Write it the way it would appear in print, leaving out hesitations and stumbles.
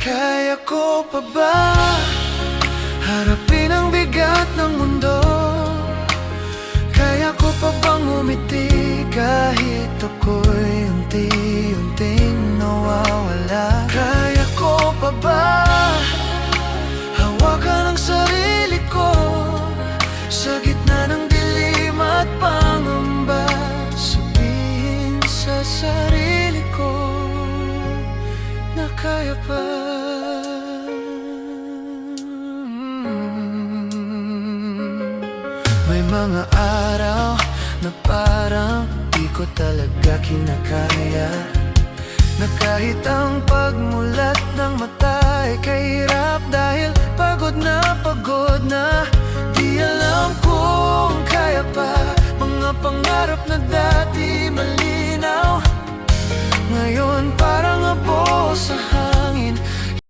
Kaya ko pa ba harapin ang bigat ng mundo? Kaya ko pa bang umiti kahit ako'y unti-unting nawawala? Kaya ko pa ba hawakan ang sarili ko sa gitna ng dilim at pangamba? Sabihin sa sarili ko na kaya pa. May mga araw na parang di ko talaga kinakaya, na kahit ang pagmulat ng mata ay kahirap dahil pagod na. Di alam kung kaya pa mga pangarap na dati malinaw, ngayon parang abo sa hangin.